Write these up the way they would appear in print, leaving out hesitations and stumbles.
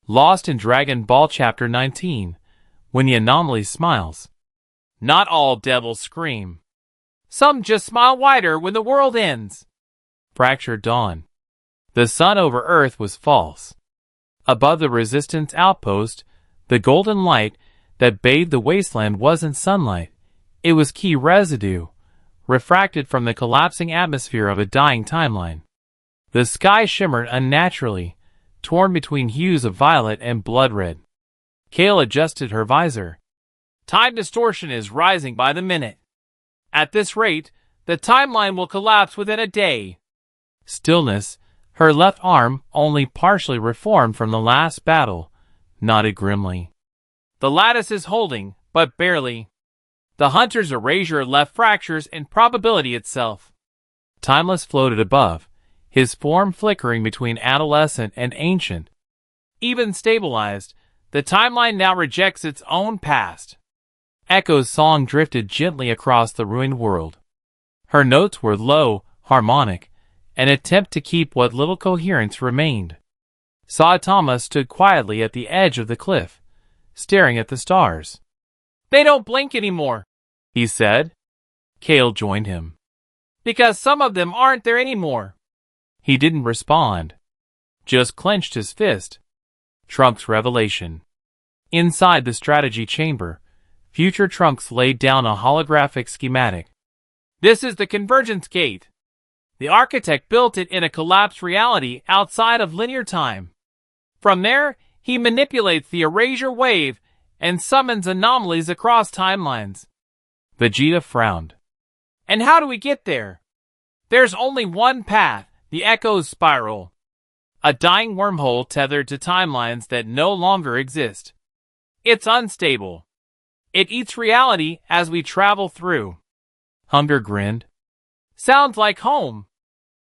Lost in Dragon Ball Chapter 19, When the Anomaly Smiles. Not all devils scream. Some just smile wider when the world ends. Fracture Dawn. The sun over Earth was false. Above the resistance outpost, the golden light that bathed the wasteland wasn't sunlight. It was key residue, refracted from the collapsing atmosphere of a dying timeline. The sky shimmered unnaturally, torn between hues of violet and blood red. Kael adjusted her visor. Time distortion is rising by the minute. At this rate, the timeline will collapse within a day. Stillness, her left arm, only partially reformed from the last battle, nodded grimly. The lattice is holding, but barely. The hunter's erasure left fractures in probability itself. Timeless floated above, his form flickering between adolescent and ancient. Even stabilized, the timeline now rejects its own past. Echo's song drifted gently across the ruined world. Her notes were low, harmonic, an attempt to keep what little coherence remained. Saitama stood quietly at the edge of the cliff, staring at the stars. They don't blink anymore, he said. Kael joined him. Because some of them aren't there anymore. He didn't respond, just clenched his fist. Trunks' revelation. Inside the strategy chamber, future Trunks laid down a holographic schematic. This is the Convergence Gate. The architect built it in a collapsed reality outside of linear time. From there, he manipulates the erasure wave and summons anomalies across timelines. Vegeta frowned. And how do we get there? There's only one path, the Echo's spiral. A dying wormhole tethered to timelines that no longer exist. It's unstable. It eats reality as we travel through. Hunger grinned. Sounds like home.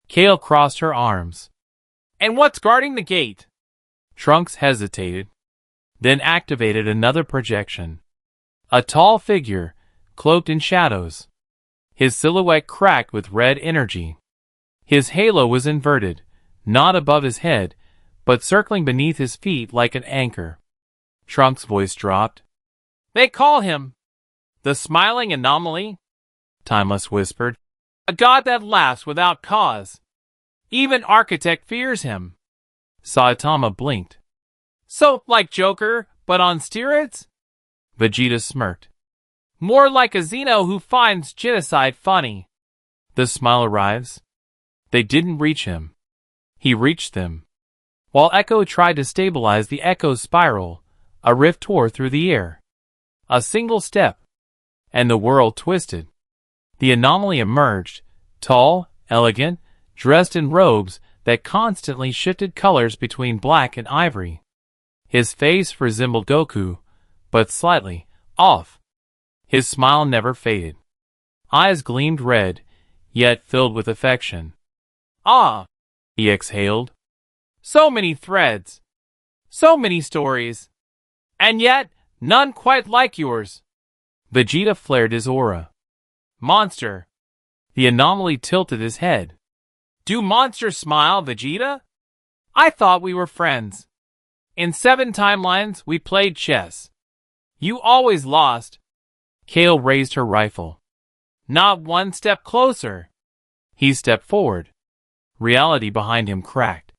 Kael crossed her arms. And what's guarding the gate? Trunks hesitated, then activated another projection. A tall figure, cloaked in shadows. His silhouette cracked with red energy. His halo was inverted, not above his head, but circling beneath his feet like an anchor. Trunks' voice dropped. They call him the Smiling Anomaly, Timeless whispered. A god that laughs without cause. Even Architect fears him. Saitama blinked. So, like Joker, but on steroids? Vegeta smirked. More like a Xeno who finds genocide funny. The smile arrives. They didn't reach him. He reached them. While Echo tried to stabilize the Echo's spiral, a rift tore through the air. A single step, and the world twisted. The anomaly emerged, tall, elegant, dressed in robes that constantly shifted colors between black and ivory. His face resembled Goku, but slightly off. His smile never faded. Eyes gleamed red, yet filled with affection. Ah, he exhaled. So many threads. So many stories. And yet, none quite like yours. Vegeta flared his aura. Monster. The anomaly tilted his head. Do monsters smile, Vegeta? I thought we were friends. In 7 timelines, we played chess. You always lost. Kael raised her rifle. Not one step closer. He stepped forward. Reality behind him cracked.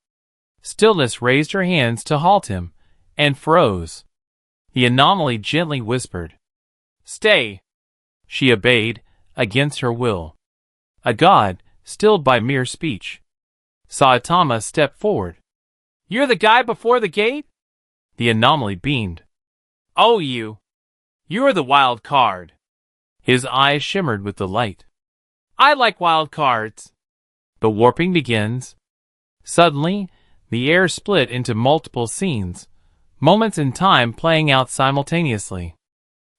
Stillness raised her hands to halt him, and froze. The anomaly gently whispered. Stay. She obeyed, against her will. A god, stilled by mere speech. Saitama stepped forward. You're the guy before the gate? The anomaly beamed. Oh, you're the wild card. His eyes shimmered with delight. I like wild cards. The warping begins. Suddenly, the air split into multiple scenes, moments in time playing out simultaneously.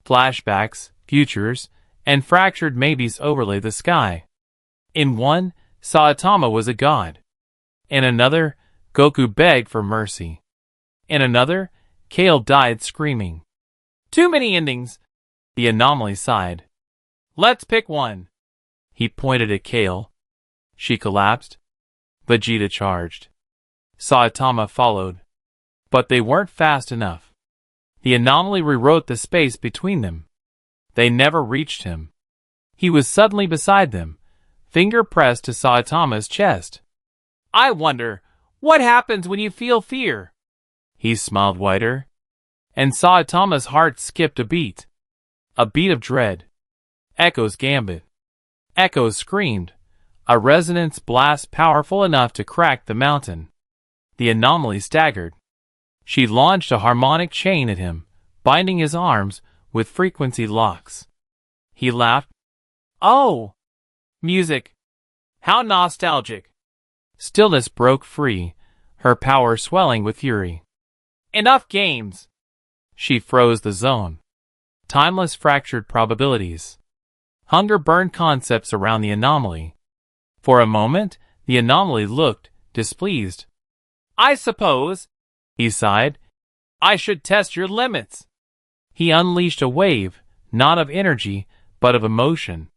Flashbacks, futures, and fractured maybes overlay the sky. In one, Saitama was a god. In another, Goku begged for mercy. In another, Kael died screaming. Too many endings, the anomaly sighed. Let's pick one. He pointed at Kael. She collapsed. Vegeta charged. Saitama followed. But they weren't fast enough. The anomaly rewrote the space between them. They never reached him. He was suddenly beside them, finger pressed to Saitama's chest. I wonder, what happens when you feel fear? He smiled wider, and Saitama's heart skipped a beat. A beat of dread. Echo's gambit. Echo screamed, a resonance blast powerful enough to crack the mountain. The anomaly staggered. She launched a harmonic chain at him, binding his arms with frequency locks. He laughed. Oh! Music! How nostalgic! Stillness broke free, her power swelling with fury. Enough games! She froze the zone. Timeless fractured probabilities. Hunger burned concepts around the anomaly. For a moment, the anomaly looked displeased. I suppose, he sighed, I should test your limits. He unleashed a wave, not of energy, but of emotion.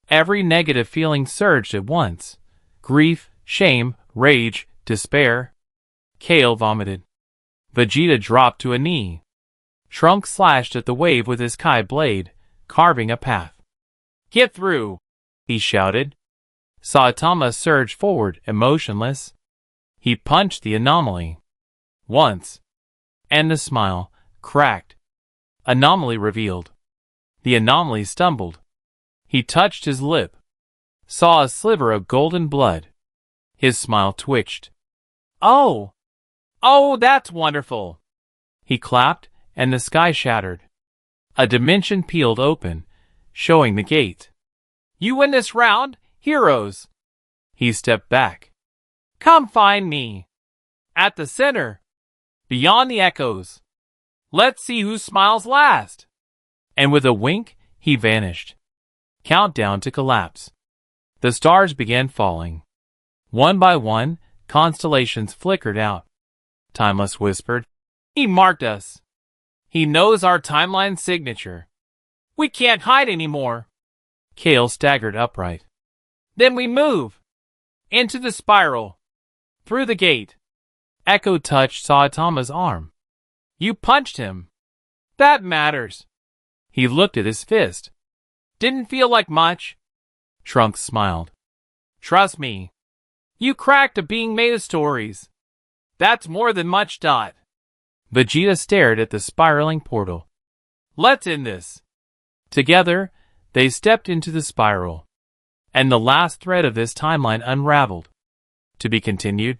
Every negative feeling surged at once. Grief, shame, rage, despair. Kael vomited. Vegeta dropped to a knee. Trunks slashed at the wave with his Kai blade, carving a path. Get through, he shouted. Saitama surged forward, emotionless. He punched the anomaly. Once. And the smile cracked. Anomaly revealed. The anomaly stumbled. He touched his lip. Saw a sliver of golden blood. His smile twitched. Oh! Oh, that's wonderful! He clapped, and the sky shattered. A dimension peeled open, showing the gate. You win this round, heroes! He stepped back. Come find me! At the center! Beyond the echoes! Let's see who smiles last! And with a wink, he vanished. Countdown to collapse. The stars began falling. One by one, constellations flickered out. Timeless whispered, He marked us. He knows our timeline signature. We can't hide anymore. Kael staggered upright. Then we move. Into the spiral. Through the gate. Echo touched Saitama's arm. You punched him. That matters. He looked at his fist. Didn't feel like much. Trunks smiled. Trust me. You cracked a being made of stories. That's more than much. Vegeta stared at the spiraling portal. Let's end this. Together, they stepped into the spiral. And the last thread of this timeline unraveled. To be continued.